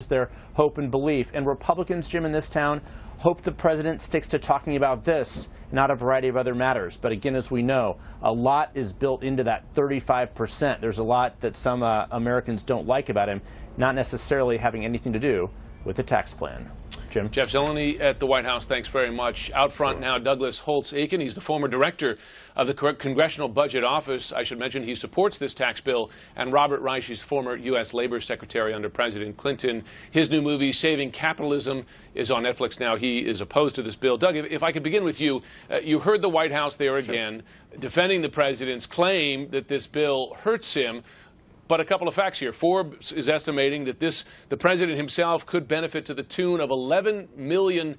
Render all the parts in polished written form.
their hope and belief. And Republicans, Jim, in this town hope the president sticks to talking about this, not a variety of other matters. But again, as we know, a lot is built into that 35%. There's a lot that some Americans don't like about him, not necessarily having anything to do with the tax plan. Jim? Jeff Zeleny at the White House, thanks very much. Out front now, Douglas Holtz-Eakin. He's the former director of the Congressional Budget Office. I should mention he supports this tax bill. And Robert Reich, he's former U.S. Labor Secretary under President Clinton. His new movie, Saving Capitalism, is on Netflix now. He is opposed to this bill. Doug, if I could begin with you. You heard the White House there again, defending the president's claim that this bill hurts him. But a couple of facts here. Forbes is estimating that the president himself could benefit to the tune of $11 million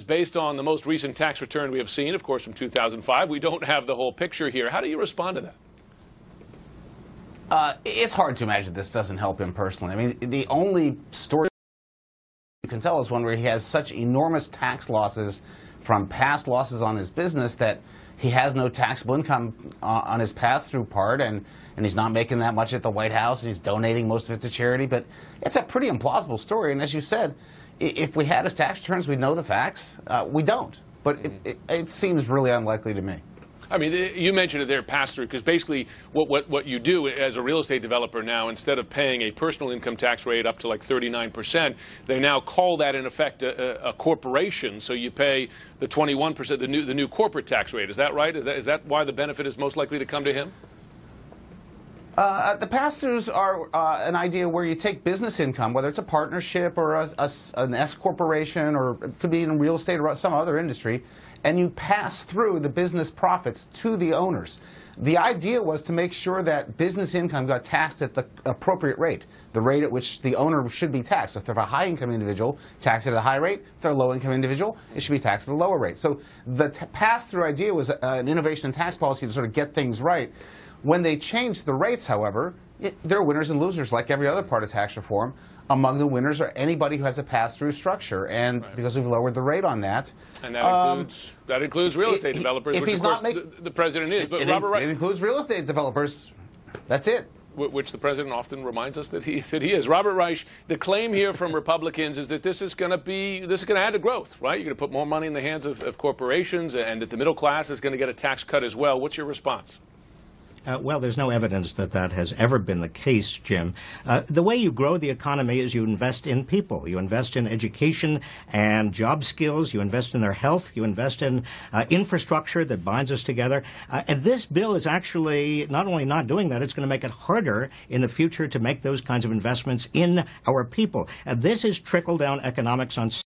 based on the most recent tax return we have seen, of course, from 2005. We don't have the whole picture here. How do you respond to that? It's hard to imagine this doesn't help him personally. I mean, the only story you can tell is one where he has such enormous tax losses from past losses on his business that he has no taxable income on his pass-through part, and he's not making that much at the White House, and he's donating most of it to charity. But it's a pretty implausible story, and as you said, if we had his tax returns, we'd know the facts. We don't, but it seems really unlikely to me. I mean, you mentioned it there, pass-through, because basically what you do as a real estate developer now, instead of paying a personal income tax rate up to like 39%, they now call that in effect a corporation. So you pay the 21%, the new corporate tax rate. Is that right? Is that why the benefit is most likely to come to him? The pass-throughs are an idea where you take business income, whether it's a partnership or an S corporation, or it could be in real estate or some other industry, and you pass through the business profits to the owners. The idea was to make sure that business income got taxed at the appropriate rate, the rate at which the owner should be taxed. If they're a high-income individual, tax it at a high rate. If they're a low-income individual, it should be taxed at a lower rate. So the pass-through idea was an innovation in tax policy to sort of get things right. When they changed the rates, however, there are winners and losers like every other part of tax reform. Among the winners are anybody who has a pass-through structure, and because we've lowered the rate on that. And that includes real estate developers, which of course the president is. But Robert Reich, it includes real estate developers. That's it. Which the president often reminds us that he is. Robert Reich, the claim here from Republicans is that this is going to add to growth, right? You're going to put more money in the hands of corporations, and that the middle class is going to get a tax cut as well. What's your response? Well, there's no evidence that that has ever been the case, Jim. The way you grow the economy is you invest in people. You invest in education and job skills. You invest in their health. You invest in infrastructure that binds us together. And this bill is actually not only not doing that, it's going to make it harder in the future to make those kinds of investments in our people. This is trickle-down economics on steroids.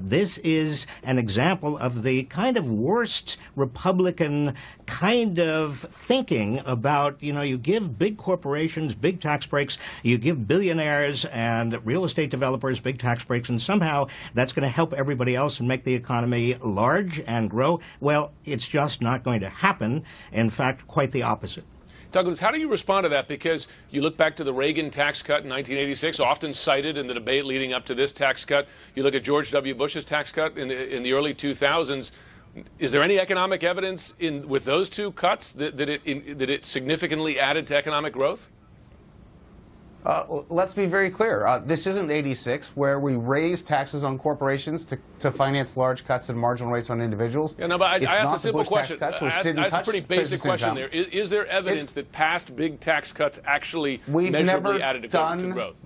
This is an example of the kind of worst Republican kind of thinking about, you give big corporations big tax breaks, you give billionaires and real estate developers big tax breaks, and somehow that's going to help everybody else and make the economy large and grow. Well, it's just not going to happen. In fact, quite the opposite. Douglas, how do you respond to that? Because you look back to the Reagan tax cut in 1986, often cited in the debate leading up to this tax cut. You look at George W. Bush's tax cut in the early 2000s. Is there any economic evidence with those two cuts that it significantly added to economic growth? Let's be very clear. This isn't 86, where we raised taxes on corporations to finance large cuts in marginal rates on individuals. Yeah, no, but I asked a simple question. Cuts, I asked a pretty basic question there. Is there evidence that past big tax cuts actually measurably added to growth?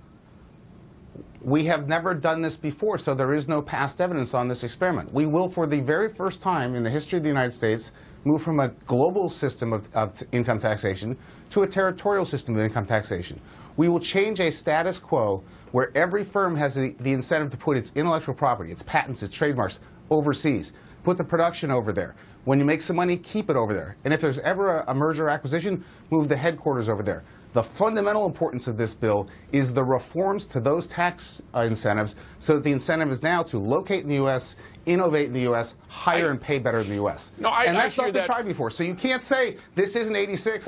We have never done this before, so there is no past evidence on this experiment. We will, for the very first time in the history of the United States, move from a global system of income taxation to a territorial system of income taxation. We will change a status quo where every firm has the incentive to put its intellectual property, its patents, its trademarks overseas. Put the production over there. When you make some money, keep it over there. And if there's ever a merger or acquisition, move the headquarters over there. The fundamental importance of this bill is the reforms to those tax incentives, so that the incentive is now to locate in the U.S., innovate in the U.S., hire and pay better in the U.S. And that's not been tried before. So you can't say this isn't 86.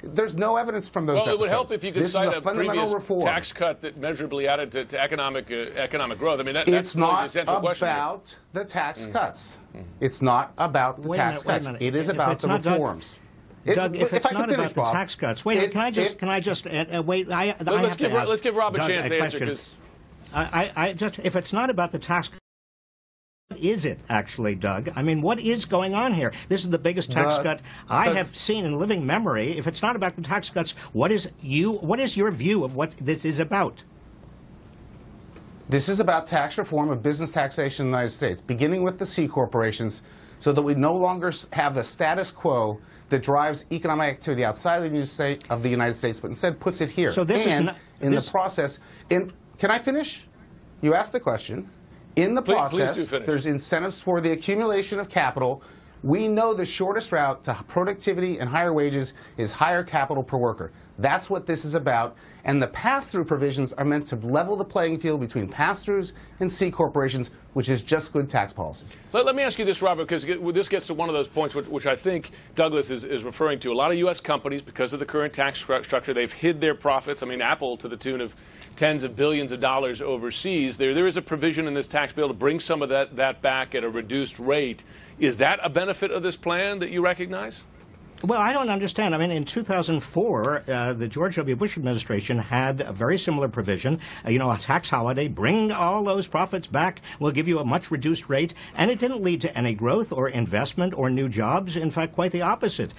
There's no evidence from those episodes. It would help if you could cite a previous tax cut that measurably added to economic growth. I mean, that's really the essential question. It's not about the tax cuts. It's not about the tax cuts. It is about the reforms. Doug, if it's not finish, about the tax cuts, wait, can I just wait? Let's give Rob a chance to answer, because if it's not about the tax cuts, what is it actually, Doug? I mean, what is going on here? This is the biggest tax cut I have seen in living memory. If it's not about the tax cuts, what is your view of what this is about? This is about tax reform of business taxation in the United States, beginning with the C corporations, so that we no longer have the status quo that drives economic activity outside of the United States, but instead puts it here. So this and the process, can I finish? You asked the question. In the process, there's incentives for the accumulation of capital. We know the shortest route to productivity and higher wages is higher capital per worker. That's what this is about. And the pass-through provisions are meant to level the playing field between pass-throughs and C corporations, which is just good tax policy. Let me ask you this, Robert, because this gets to one of those points which I think Douglas is referring to. A lot of U.S. companies, because of the current tax structure, they've hid their profits. I mean, Apple to the tune of tens of billions of dollars overseas. There is a provision in this tax bill to bring some of that back at a reduced rate. Is that a benefit of this plan that you recognize? Well, I don't understand. I mean, in 2004, the George W. Bush administration had a very similar provision, a tax holiday, bring all those profits back, we'll give you a much reduced rate, and it didn't lead to any growth or investment or new jobs. In fact, quite the opposite.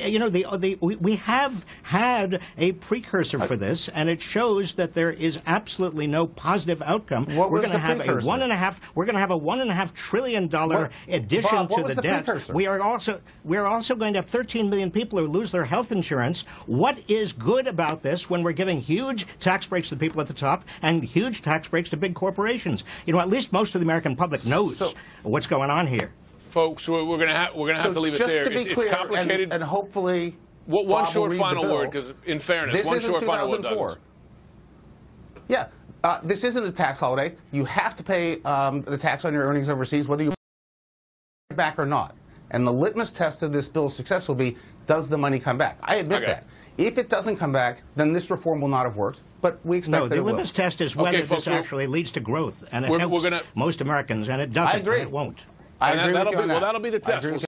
We have had a precursor for this, and it shows that there is absolutely no positive outcome. We're going to have a $1.5 trillion addition to the debt. We are also going to have 13 million people who lose their health insurance. What is good about this when we're giving huge tax breaks to the people at the top and huge tax breaks to big corporations? At least most of the American public knows what's going on here. Folks, we're going to have to leave it there. Just to be clear, it's complicated. And hopefully, one short final word, because in fairness, one short final word, Douglas. Yeah, this isn't a tax holiday. You have to pay the tax on your earnings overseas, whether you pay it back or not. And the litmus test of this bill's success will be, does the money come back? I admit that. If it doesn't come back, then this reform will not have worked. But we expect that it will. No, the litmus test is whether this actually leads to growth. And it helps most Americans, and it doesn't. I agree. And it won't. I agree with you on that. Well, that'll be the test.